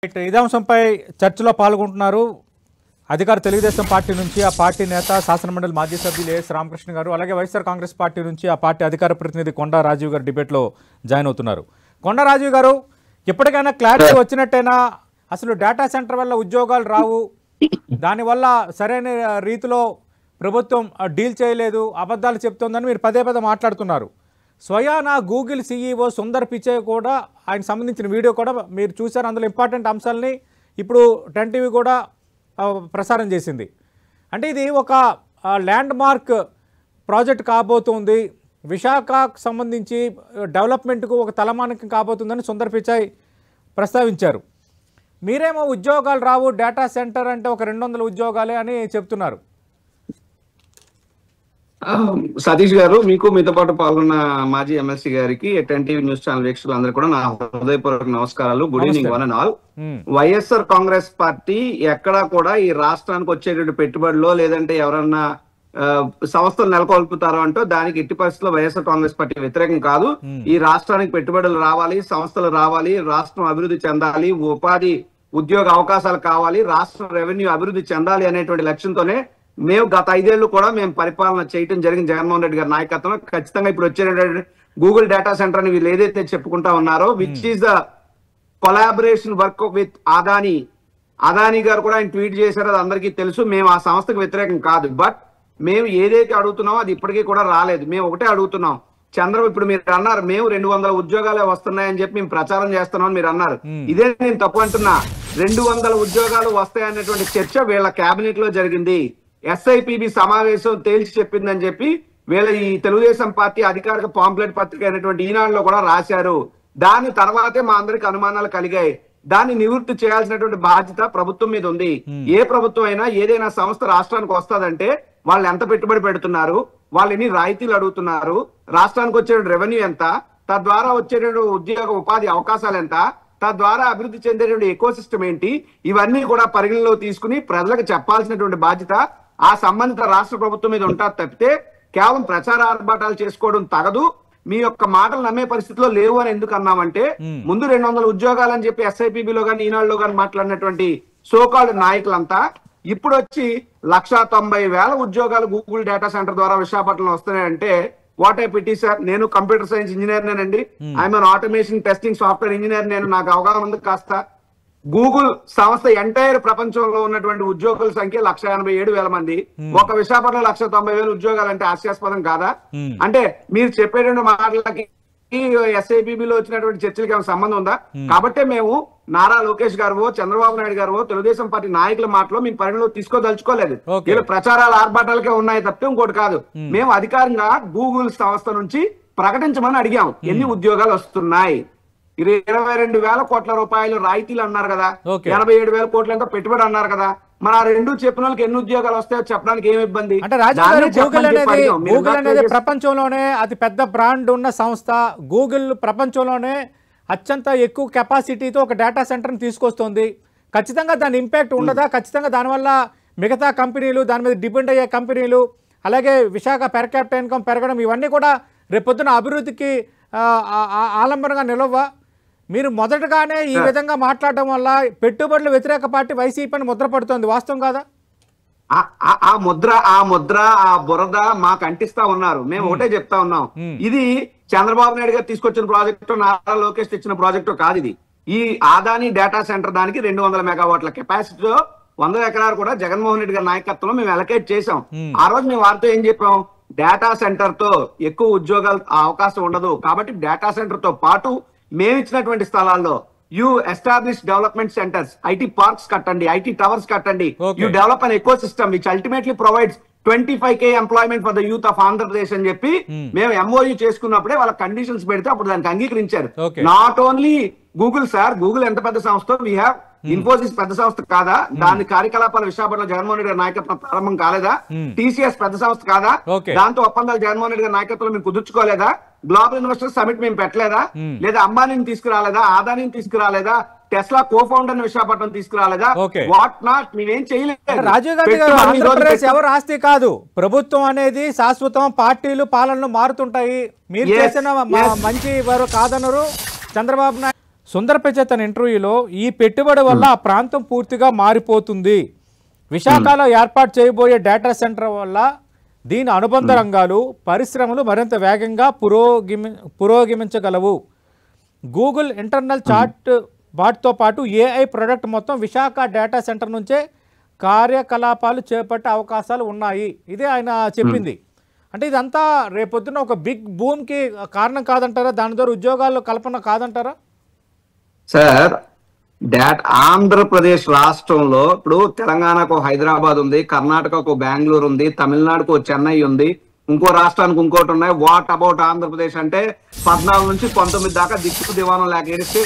ఇదే అంశంపై చర్చలో పాల్గొంటున్నారు అధికార తెలుగుదేశం పార్టీ నుంచి ఆ పార్టీ నేత శాసనమండలి మాజీ సభ్యులు ఎస్ రామకృష్ణ గారు, అలాగే వైఎస్ఆర్ కాంగ్రెస్ పార్టీ నుంచి ఆ పార్టీ అధికార ప్రతినిధి కొండా రాజీవ్ గారు డిబేట్లో జాయిన్ అవుతున్నారు. కొండా రాజీవ్ గారు, ఎప్పటికైనా క్లారిటీ వచ్చినట్టేనా? అసలు డేటా సెంటర్ వల్ల ఉద్యోగాలు రావు, దానివల్ల సరైన రీతిలో ప్రభుత్వం డీల్ చేయలేదు, అబద్ధాలు చెప్తోందని మీరు పదే పదే మాట్లాడుతున్నారు. స్వయానా గూగుల్ సీఈఓ సుందర్ పిచై కూడా ఆయన సంబంధించిన వీడియో కూడా మీరు చూశారు. అందులో ఇంపార్టెంట్ అంశాలని ఇప్పుడు 10 టీవీ కూడా ప్రసారం చేసింది. అంటే ఇది ఒక ల్యాండ్ మార్క్ ప్రాజెక్ట్ కాబోతుంది, విశాఖకు సంబంధించి డెవలప్మెంట్కు ఒక తలమానికం కాబోతుందని సుందర్ పిచై ప్రస్తావించారు. మీరేమో ఉద్యోగాలు రావు, డేటా సెంటర్ అంటే ఒక 200 ఉద్యోగాలే అని చెప్తున్నారు. సతీష్ గారు, మీకు మీతో పాటు పాల్గొన్న మాజీ ఎమ్మెల్సీ గారికి 10 టీవీ న్యూస్ ఛానల్ వీక్షకులందరూ కూడా నా హృదయపూర్వక నమస్కారాలు. Good evening one and all. YSR Congress party ఎక్కడా కూడా ఈ రాష్ట్రానికి వచ్చేటువంటి పెట్టుబడిలో లేదంటే ఎవరన్నా సంస్థలు నెలకొల్పుతారో అంటూ దానికి ఎట్టి పరిస్థితుల్లో వైఎస్ఆర్ కాంగ్రెస్ పార్టీ వ్యతిరేకం కాదు. ఈ రాష్ట్రానికి పెట్టుబడులు రావాలి, సంస్థలు రావాలి, రాష్ట్రం అభివృద్ధి చెందాలి, ఉపాధి ఉద్యోగ అవకాశాలు కావాలి, రాష్ట్ర రెవెన్యూ అభివృద్ధి చెందాలి అనేటువంటి లక్ష్యంతోనే మేము గత 5 ఏళ్ళు కూడా మేము పరిపాలన చేయడం జరిగింది. జగన్మోహన్ రెడ్డి గారి నాయకత్వంలో ఖచ్చితంగా ఇప్పుడు వచ్చే గూగుల్ డేటా సెంటర్ అని వీళ్ళు ఏదైతే చెప్పుకుంటా ఉన్నారో, which is the collaboration work with Adani గారు కూడా ఆయన ట్వీట్ చేశారు, అది అందరికీ తెలుసు. మేము ఆ సంస్థకు వ్యతిరేకం కాదు, బట్ మేము ఏదైతే అడుగుతున్నామో అది ఇప్పటికీ కూడా రాలేదు. మేము ఒకటే అడుగుతున్నాం, ఇప్పుడు మీరు అన్నారు మేము 200 ఉద్యోగాలే వస్తున్నాయని చెప్పి మేము ప్రచారం చేస్తున్నాం మీరు అన్నారు. ఇదే నేను తప్పు అంటున్నా. 200 ఉద్యోగాలు వస్తాయనేటువంటి చర్చ వీళ్ళ కేబినెట్ లో జరిగింది. ఎస్ఐపిబి సమావేశం తేల్చి చెప్పిందని చెప్పి వీళ్ళ ఈ తెలుగుదేశం పార్టీ అధికారిక పాంప్లెట్ పత్రిక అయినటువంటి ఈనాడులో కూడా రాశారు. దాని తర్వాతే మా అందరికి అనుమానాలు కలిగాయి. దాన్ని నివృత్తి చేయాల్సినటువంటి బాధ్యత ప్రభుత్వం మీద ఉంది. ఏ ప్రభుత్వం అయినా ఏదైనా సంస్థ రాష్ట్రానికి వస్తుందంటే వాళ్ళు ఎంత పెట్టుబడి పెడుతున్నారు, వాళ్ళు ఎన్ని రాయితీలు అడుగుతున్నారు, రాష్ట్రానికి వచ్చే రెవెన్యూ ఎంత, తద్వారా వచ్చేటువంటి ఉద్యోగ ఉపాధి అవకాశాలు ఎంత, తద్వారా అభివృద్ధి చెందేటువంటి ఎకో సిస్టమ్ ఏంటి, ఇవన్నీ కూడా పరిగణలో తీసుకుని ప్రజలకు చెప్పాల్సినటువంటి బాధ్యత ఆ సంబంధిత రాష్ట్ర ప్రభుత్వం మీద ఉంటారు తప్పితే కేవలం ప్రచార ఆర్భాటాలు చేసుకోవడం తగదు. మీ యొక్క మాటలు నమ్మే పరిస్థితిలో లేవు అని ఎందుకు అన్నామంటే, ముందు 200 ఉద్యోగాలు అని చెప్పి ఎస్ఐపిబిలో కానీ ఈనాడులో కానీ మాట్లాడినటువంటి సోకాల్డ్ నాయకులంతా ఇప్పుడు వచ్చి 1,90,000 ఉద్యోగాలు గూగుల్ డేటా సెంటర్ ద్వారా విశాఖపట్నంలో వస్తున్నాయంటే వాట్ ఐ పిటీ సార్. నేను కంప్యూటర్ సైన్స్ ఇంజనీర్ నేనండి, I'm an automation testing software engineer. నేను నాకు అవగాహన ఉంది కాస్త. గూగుల్ సంస్థ ఎంటైర్ ప్రపంచంలో ఉన్నటువంటి ఉద్యోగుల సంఖ్య 1,87,000 మంది. ఒక విశాఖపట్నంలో 1,90,000 ఉద్యోగాలు అంటే హాస్యాస్పదం కాదా? అంటే మీరు చెప్పేటువంటి మాటలకి ఎస్ఐపిబిలో వచ్చినటువంటి చర్చలకి ఏమైనా సంబంధం ఉందా? కాబట్టే మేము నారా లోకేష్ గారు, చంద్రబాబు నాయుడు గారు, తెలుగుదేశం పార్టీ నాయకుల మాటలో మేము పరిగణలో తీసుకోదలుచుకోలేదు. వీళ్ళు ప్రచారాల ఆర్భాటాలకే ఉన్నాయి తప్పితే ఇంకోటి కాదు. మేము అధికారంగా గూగుల్ సంస్థ నుంచి ప్రకటించమని అడిగాం ఎన్ని ఉద్యోగాలు వస్తున్నాయి. 22,000 కోట్ల రూపాయలు రాయితీలు అన్నారు కదా, 87,000 కోట్ల ఎంత పెట్టుబడి అన్నారు కదా. మరి ఆ రెండు చెప్పిన వాళ్ళకి ఎన్ని ఉద్యోగాలు వస్తాయో చెప్పడానికి ఏమి ఇబ్బంది? అంటే గూగుల్ అనేది ప్రపంచంలోనే అతి పెద్ద బ్రాండ్ ఉన్న సంస్థ. గూగుల్ ప్రపంచంలోనే అత్యంత ఎక్కువ కెపాసిటీతో ఒక డేటా సెంటర్ని తీసుకొస్తుంది. ఖచ్చితంగా దాని ఇంపాక్ట్ ఉండదా? ఖచ్చితంగా దానివల్ల మిగతా కంపెనీలు, దాని మీద డిపెండ్ అయ్యే కంపెనీలు, అలాగే విశాఖ పెర్ క్యాపిటల్ ఇన్కమ్ పెరగడం, ఇవన్నీ కూడా రేపొద్దున అభివృద్ధికి ఆలంబనంగా నిలవా? మీరు మొదటగానే ఈ విధంగా మాట్లాడడం వల్ల పెట్టుబడుల వ్యతిరేక పార్టీ వైసీపీని ముద్ర పడుతోంది. వాస్తవం కాదా? ఆ ముద్ర ఆ బురద మాకు అంటిస్తా ఉన్నారు. మేము ఒకటే చెప్తా ఉన్నాం, ఇది చంద్రబాబు నాయుడు గారు తీసుకొచ్చిన ప్రాజెక్టు, నారా లోకేష్ తెచ్చిన ప్రాజెక్టు కాదు. ఇది ఈ అదానీ డేటా సెంటర్ దానికి 200 మెగావాట్ల కెపాసిటీతో 100 ఎకరాలు కూడా జగన్మోహన్ రెడ్డి గారి నాయకత్వంలో మేము అలొకేట్ చేసాం. ఆ రోజు మేము వారితో ఏం చెప్పాం, డేటా సెంటర్ తో ఎక్కువ ఉద్యోగాలు అవకాశం ఉండదు కాబట్టి డేటా సెంటర్ తో పాటు మేము ఇచ్చినటువంటి స్థలాల్లో you establish development centres, IT parks కట్టండి, ఐటీ టవర్స్ కట్టండి, you develop an eco system which ultimately provides 25K employment for the youth of Andhra Pradesh అని చెప్పి మేము ఎంఓయూ చేసుకున్నప్పుడే వాళ్ళ కండిషన్స్ పెడితే అప్పుడు దానికి అంగీకరించారు. Not only Google sir, Google ఎంత పెద్ద సంస్థ, వీ హ్యావ్ ఇన్ఫోసిస్ పెద్ద సంస్థ కాదా? దాని కార్యకలాపాలు విశాఖపట్నంలో జగన్మోహన్ రెడ్డి గారి నాయకత్వం ప్రారంభం కాలేదా? టీసీఎస్ పెద్ద సంస్థ కాదా? దాంతో ఒప్పందాలు జగన్మోహన్ రెడ్డి గారి నాయకత్వంలో మేము కుదుర్చుకోలేదా? గ్లోబల్ ఇన్వెస్టర్స్ సమిట్ మేము పెట్టలేదా? లేదా అంబానీని తీసుకురాలేదా? ఆదానీని తీసుకురాలేదా? టెస్లా కో ఫౌండర్ విశాఖపట్నం తీసుకురాలేదా? వాట్ నాట్, మేమేం చేయలేదు. రాజీవ్ గాంధీ గారు, ఆంధ్రప్రదేశ్ ఎవరు ఆస్తి కాదు, ప్రభుత్వం అనేది శాశ్వతం, పార్టీలు పాలనలు మారుతుంటాయి. మీరు చేసిన మంచి వారు కాదనరు చంద్రబాబు నాయుడు. సుందర్ పిచై తన ఇంటర్వ్యూలో ఈ పెట్టుబడి వల్ల ఆ ప్రాంతం పూర్తిగా మారిపోతుంది, విశాఖలో ఏర్పాటు చేయబోయే డేటా సెంటర్ వల్ల దీని అనుబంధ రంగాలు పరిశ్రమలు మరింత వేగంగా పురోగమించగలవు, గూగుల్ ఇంటర్నల్ చాట్ బాట్తో పాటు ఏఐ ప్రొడక్ట్ మొత్తం విశాఖ డేటా సెంటర్ నుంచే కార్యకలాపాలు చేపట్టే అవకాశాలు ఉన్నాయి. ఇదే ఆయన చెప్పింది. అంటే ఇదంతా రేపొద్దున ఒక బిగ్ బూమ్కి కారణం కాదంటారా? దాని ద్వారా ఉద్యోగాలు కల్పన కాదంటారా? సార్ ఆంధ్రప్రదేశ్ రాష్ట్రంలో ఇప్పుడు తెలంగాణకు హైదరాబాద్ ఉంది, కర్ణాటకకు బెంగళూరు ఉంది, తమిళనాడుకు చెన్నై ఉంది, ఇంకో రాష్ట్రానికి ఇంకోటి ఉన్నాయి. వాట్ అబౌట్ ఆంధ్రప్రదేశ్ అంటే 14 నుంచి 19 దాకా దిక్కు దివాణం లేక ఏడిస్తే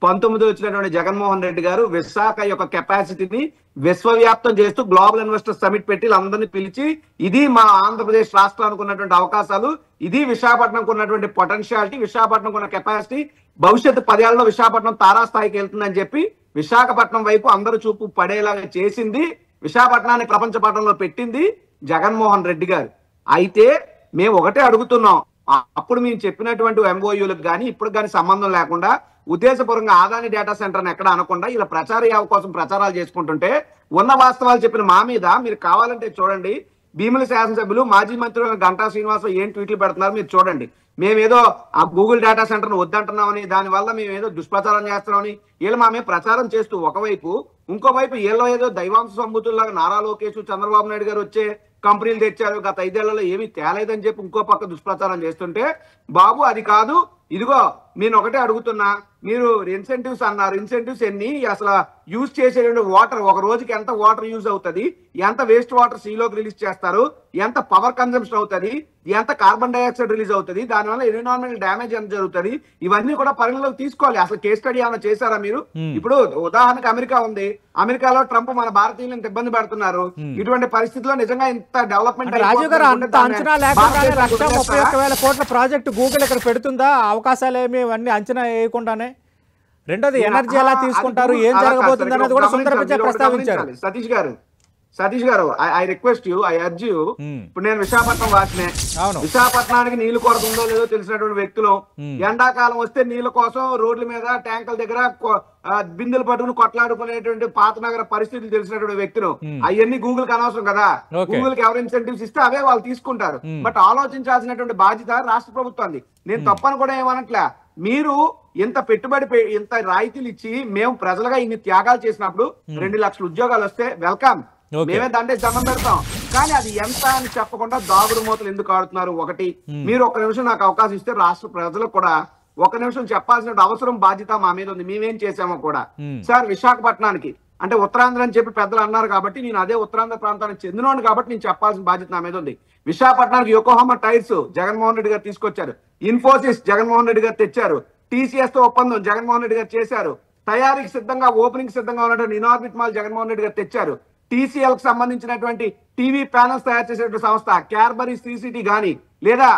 19 వచ్చినటువంటి జగన్మోహన్ రెడ్డి గారు విశాఖ యొక్క కెపాసిటీని విశ్వవ్యాప్తం చేస్తూ గ్లోబల్ ఇన్వెస్టర్ సమిట్ పెట్టి అందరినీ పిలిచి ఇది మా ఆంధ్రప్రదేశ్ రాష్ట్రానికి ఉన్నటువంటి అవకాశాలు, ఇది విశాఖపట్నంకు ఉన్నటువంటి పొటెన్షియాలిటీ, విశాఖపట్నంకు ఉన్న కెపాసిటీ, భవిష్యత్తు 10 ఏళ్లలో విశాఖపట్నం తారాస్థాయికి వెళ్తుందని చెప్పి విశాఖపట్నం వైపు అందరూ చూపు పడేలాగా చేసింది, విశాఖపట్నాన్ని ప్రపంచ పటంలో పెట్టింది జగన్మోహన్ రెడ్డి గారు. అయితే మేము ఒకటే అడుగుతున్నాం, అప్పుడు మేము చెప్పినటువంటి ఎంఓయూలకు కానీ ఇప్పుడు కానీ సంబంధం లేకుండా ఉద్దేశపూర్వకంగా ఆదాని డేటా సెంటర్ ఎక్కడ అనకుండా ఇలా ప్రచార యావ కోసం ప్రచారాలు చేసుకుంటుంటే ఉన్న వాస్తవాలు చెప్పిన మా మీద మీరు కావాలంటే చూడండి. భీముల శాసనసభ్యులు మాజీ మంత్రులు గంటా శ్రీనివాసరావు ఏం ట్వీట్లు పెడుతున్నారు మీరు చూడండి. మేమేదో ఆ గూగుల్ డేటా సెంటర్ ను వద్దంటున్నామని, దానివల్ల మేమేదో దుష్ప్రచారం చేస్తున్నామని వీళ్ళు మా మీద ప్రచారం చేస్తూ ఒకవైపు, ఇంకోవైపు వీళ్ళు ఏదో దైవాంశ సంబూతుల్లాగా నారా లోకేష్ చంద్రబాబు నాయుడు గారు వచ్చే కంపెనీలు తెచ్చారు గత 5 ఏళ్లలో ఏమీ తేలేదని చెప్పి ఇంకో పక్క దుష్ప్రచారం చేస్తుంటే, బాబు అది కాదు, ఇదిగో నేను ఒకటే అడుగుతున్నా, మీరు ఇన్సెంటివ్స్ అన్నారు, ఇన్సెంటివ్స్ ఎన్ని, అసలు యూజ్ చేసేటువంటి వాటర్ ఒక రోజుకి ఎంత వాటర్ యూజ్ అవుతుంది, ఎంత వేస్ట్ వాటర్ సీలోకి రిలీజ్ చేస్తారు, ఎంత పవర్ కన్జంప్షన్ అవుతుంది, ఎంత కార్బన్ డైఆక్సైడ్ రిలీజ్ అవుతుంది, దానివల్ల ఎన్విరాన్మెంటల్ డ్యామేజ్ ఎంత జరుగుతుంది, ఇవన్నీ కూడా పరిగణలోకి తీసుకోవాలి. అసలు కేస్ స్టడీ ఏమైనా చేశారా మీరు? ఇప్పుడు ఉదాహరణకు అమెరికా ఉంది, అమెరికాలో ట్రంప్ మన భారతీయులను ఇంత ఇబ్బంది పెడుతున్నారు. ఇటువంటి పరిస్థితుల్లో నిజంగా ఇంత డెవలప్మెంట్ రాజు గారు అంత అంచనా లేకుండానే 1,31,000 కోట్ల ప్రాజెక్టు గూగుల్ ఇక్కడ పెడుతుందా? అవకాశాలు ఏమి ఇవన్నీ అంచనా వేయకుండానే. రెండోది ఎనర్జీ ఎలా తీసుకుంటారు, ఏం జరగబోతుంది అనేది కూడా సుందర్ పిచై ప్రస్తావించారు. సతీష్ గారు I request you, I urge you, ఇప్పుడు నేను విశాఖపట్నం వాసినే, విశాఖపట్నానికి నీళ్లు కొరత ఉందో లేదో తెలిసినటువంటి వ్యక్తులు, ఎండాకాలం వస్తే నీళ్ల కోసం రోడ్ల మీద ట్యాంకుల దగ్గర బిందెలు పట్టుకుని కొట్లాడుకునేటువంటి పాత నగర పరిస్థితులు తెలిసినటువంటి వ్యక్తులు, అవన్నీ గూగుల్ కి అనవసరం కదా. గూగుల్ కి ఎవరు ఇన్సెంటివ్స్ ఇస్తే అవే వాళ్ళు తీసుకుంటారు. బట్ ఆలోచించాల్సినటువంటి బాధ్యత రాష్ట్ర ప్రభుత్వాన్ని. నేను తప్పని కూడా ఏమనట్లే, మీరు ఇంత పెట్టుబడి ఇంత రాయితీలు ఇచ్చి మేము ప్రజలుగా ఇన్ని త్యాగాలు చేసినప్పుడు 2 లక్షల ఉద్యోగాలు వస్తే వెల్కమ్, మేమే దండే జనం పెడతాం. కానీ అది ఎంత అని చెప్పకుండా దాగుడు మూతలు ఎందుకు ఆడుతున్నారు? ఒకటి, మీరు 1 నిమిషం నాకు అవకాశం ఇస్తే రాష్ట్ర ప్రజలకు కూడా 1 నిమిషం చెప్పాల్సిన అవసరం బాధ్యత మా మీద ఉంది. మేమేం చేసామో కూడా. సార్ విశాఖపట్నానికి అంటే ఉత్తరాంధ్ర అని చెప్పి పెద్దలు అన్నారు కాబట్టి నేను అదే ఉత్తరాంధ్ర ప్రాంతానికి చెందినోడు కాబట్టి నేను చెప్పాల్సిన బాధ్యత నా మీద ఉంది. విశాఖపట్నానికి యోకోహామా టైర్స్ జగన్మోహన్ రెడ్డి గారు తీసుకొచ్చారు, ఇన్ఫోసిస్ జగన్మోహన్ రెడ్డి గారు తెచ్చారు, టీసీఎస్ తో ఒప్పందం జగన్మోహన్ రెడ్డి గారు చేశారు, తయారీకి సిద్ధంగా ఓపెనింగ్ సిద్ధంగా ఉన్నటువంటి ఇనార్బిట్ మాల్ జగన్మోహన్ రెడ్డి గారు తెచ్చారు, టీసీఎల్ కి సంబంధించినటువంటి టీవీ ప్యానల్స్ తయారు చేసేటువంటి సంస్థ క్యాడ్బరీ సిసిటీ గాని, లేదా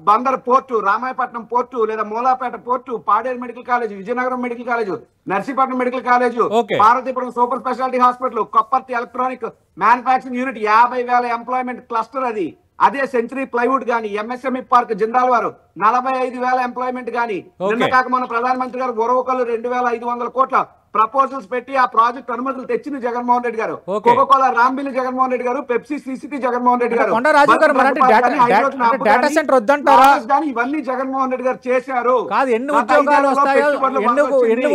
బందర్ పోర్టు, రామాయపట్నం పోర్టు, లేదా Mulapeta port, Paderu medical college, Vizianagaram medical college, Narsipatnam medical college, Parvathipuram super speciality hospital, Kopparthi electronic manufacturing unit, 50,000 employment cluster అది. అదే సెంచరీ ప్లైవుడ్ గాని, ఎంఎస్ఎంఈ పార్క్ జిందాల్ వారు 45,000 ఎంప్లాయ్మెంట్ గాని, నిన్న కాక మన ప్రధానమంత్రి గారు ఒరవకల్లు 2,500 కోట్ల ప్రపోజల్స్ పెట్టి ఆ ప్రాజెక్ట్ అనుమతులు తెచ్చింది జగన్మోహన్ రెడ్డి గారు. కోకోకోలా రాంబిల్ జగన్మోహన్ రెడ్డి గారు, పెప్సీ సిసిటీ జగన్మోహన్ రెడ్డి గారు, ఇవన్నీ జగన్మోహన్ రెడ్డి గారు చేశారు. కాదు, ఎన్ని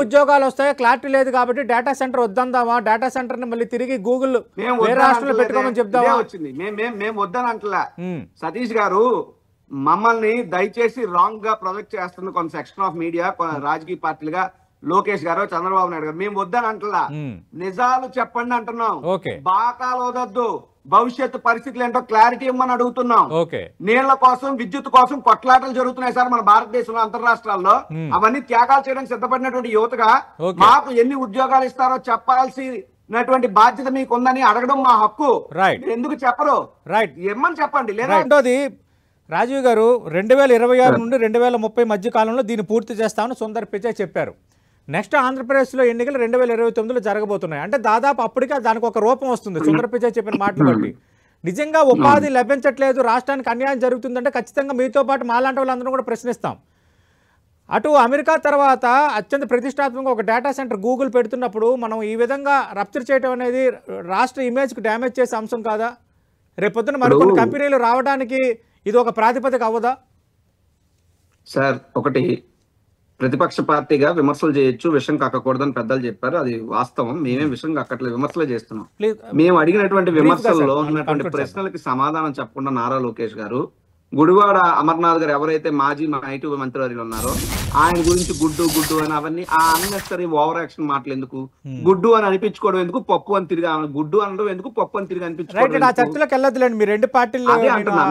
ఉద్యోగాలు వస్తాయో క్లారిటీ లేదు కాబట్టి డేటా సెంటర్ వద్దందామా, డేటా సెంటర్ ని మళ్ళీ తిరిగి గూగుల్ రాష్ట్రంలో పెట్టుకోమని చెప్దామా వచ్చింది. మేము వద్దని అంటలా. సతీష్ గారు మమ్మల్ని దయచేసి రాంగ్ గా ప్రొజెక్ట్ చేస్తుంది కొంత సెక్షన్ ఆఫ్ మీడియా, రాజకీయ పార్టీలుగా లోకేష్ గారు, చంద్రబాబు నాయుడు గారు. మేము వద్దని అంటలా, నిజాలు చెప్పండి అంటున్నాం. బాకాలు వదద్దు, భవిష్యత్తు పరిస్థితులు ఏంటో క్లారిటీ ఇవ్వమని అడుగుతున్నాం. నీళ్ల కోసం, విద్యుత్ కోసం కొట్లాటలు జరుగుతున్నాయి సార్ మన భారతదేశంలో, అంతర్రాష్ట్రాల్లో. అవన్నీ త్యాగాలు చేయడానికి సిద్ధపడినటువంటి యువతగా మాకు ఎన్ని ఉద్యోగాలు ఇస్తారో చెప్పాల్సినటువంటి బాధ్యత మీకు ఉందని అడగడం మా హక్కు. ఎందుకు చెప్పరు? ఏమని చెప్పండి. రెండోది, రాజీవ్ గారు 2026 నుండి 2030 మధ్య కాలంలో దీన్ని పూర్తి చేస్తామని సుందర్ పిచై చెప్పారు. నెక్స్ట్ ఆంధ్రప్రదేశ్లో ఎన్నికలు 2029లో జరగబోతున్నాయి. అంటే దాదాపు అప్పటికే దానికి ఒక రూపం వస్తుంది సుందర్ పిచై చెప్పిన మాటలు బట్టి. నిజంగా ఉపాధి లభించట్లేదు, రాష్ట్రానికి అన్యాయం జరుగుతుందంటే ఖచ్చితంగా మీతో పాటు మాలాంటి వాళ్ళందరూ కూడా ప్రశ్నిస్తాం. అటు అమెరికా తర్వాత అత్యంత ప్రతిష్టాత్మకంగా ఒక డేటా సెంటర్ గూగుల్ పెడుతున్నప్పుడు మనం ఈ విధంగా రప్చర్ చేయడం అనేది రాష్ట్ర ఇమేజ్కి డ్యామేజ్ చేసే అంశం కాదా? రేపొద్దున మరికొన్ని కంపెనీలు రావడానికి ఇది ఒక ప్రాతిపదిక అవ్వదా? సార్, ఒకటి, ప్రతిపక్ష పార్టీగా విమర్శలు చేయొచ్చు, విషయం కక్కకూడదని పెద్దలు చెప్పారు, అది వాస్తవం. మేమేం విషయం కక్కట్లేదు, విమర్శలే చేస్తున్నాం. మేము అడిగినటువంటి విమర్శల్లో ఉన్నటువంటి ప్రశ్నలకి సమాధానం చెప్పకుండా నారా లోకేష్ గారు, గుడివాడ అమర్నాథ్ గారు ఎవరైతే మాజీ ఐటీ మంత్రివర్యులు ఉన్నారో ఆయన గురించి గుడ్డు గుడ్డు అని అవన్నీ ఆ అన్నెసరీ ఓవర్ యాక్షన్ మాటలు ఎందుకు? గుడ్డు అని అనిపించుకోవడం ఎందుకు? పప్పు అని తిరిగి గుడ్డు అనడం ఎందుకు? పప్పు అని తిరిగి అనిపించుకోవడం అదే అంటున్నా.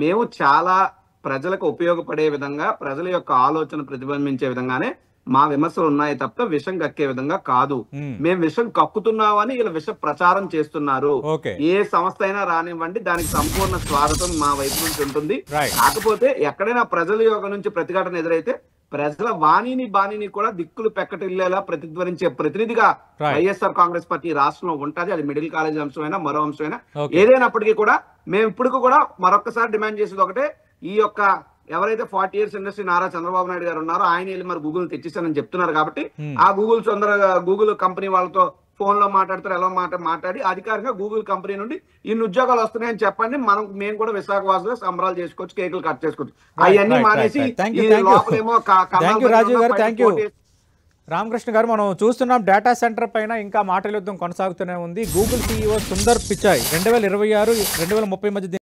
మేము చాలా ప్రజలకు ఉపయోగపడే విధంగా, ప్రజల యొక్క ఆలోచన ప్రతిబింబించే విధంగానే మా విమర్శలు ఉన్నాయి తప్ప విషం కక్కే విధంగా కాదు. మేము విషం కక్కుతున్నామని ఇలా విష ప్రచారం చేస్తున్నారు. ఏ సంస్థ అయినా రానివ్వండి, దానికి సంపూర్ణ స్వాగతం మా వైపు నుంచి ఉంటుంది. కాకపోతే ఎక్కడైనా ప్రజల యొక్క నుంచి ప్రతిఘటన ఎదురైతే ప్రజల వాణిని బాణిని కూడా దిక్కులు పెక్కటిల్లేలా ప్రతిధ్వనించే ప్రతినిధిగా వైఎస్ఆర్ కాంగ్రెస్ పార్టీ రాష్ట్రంలో ఉంటుంది. అది మిడిల్ కాలేజ్ అంశమైనా మరో అంశమైనా ఏదైనప్పటికీ కూడా మేము ఇప్పుడు కూడా మరొకసారి డిమాండ్ చేసేది ఒకటే, ఈ యొక్క ఎవరైతే 40 years ఇండస్ట్రీ నారా చంద్రబాబు నాయుడు గారు ఉన్నారో ఆయన వెళ్ళి మరి గూగుల్ తెచ్చిస్తానని చెప్తున్నారు కాబట్టి ఆ గూగుల్ కంపెనీ వాళ్ళతో ఫోన్ లో మాట్లాడతారు, ఎలా మాట్లాడి అధికారికంగా గూగుల్ కంపెనీ నుండి ఇన్ని ఉద్యోగాలు వస్తున్నాయని చెప్పండి, మనం కూడా విశాఖవాసులుగా సంబరాలు చేసుకోవచ్చు, కేకులు కట్ చేసుకోవచ్చు. అవన్నీ మానేసి రామకృష్ణ గారు, మనం చూస్తున్నాం డేటా సెంటర్ పైన ఇంకా మాటల యుద్ధం కొనసాగుతూనే ఉంది. గూగుల్ CEO సుందర్ పిచాయ్ 2026-2030 మధ్య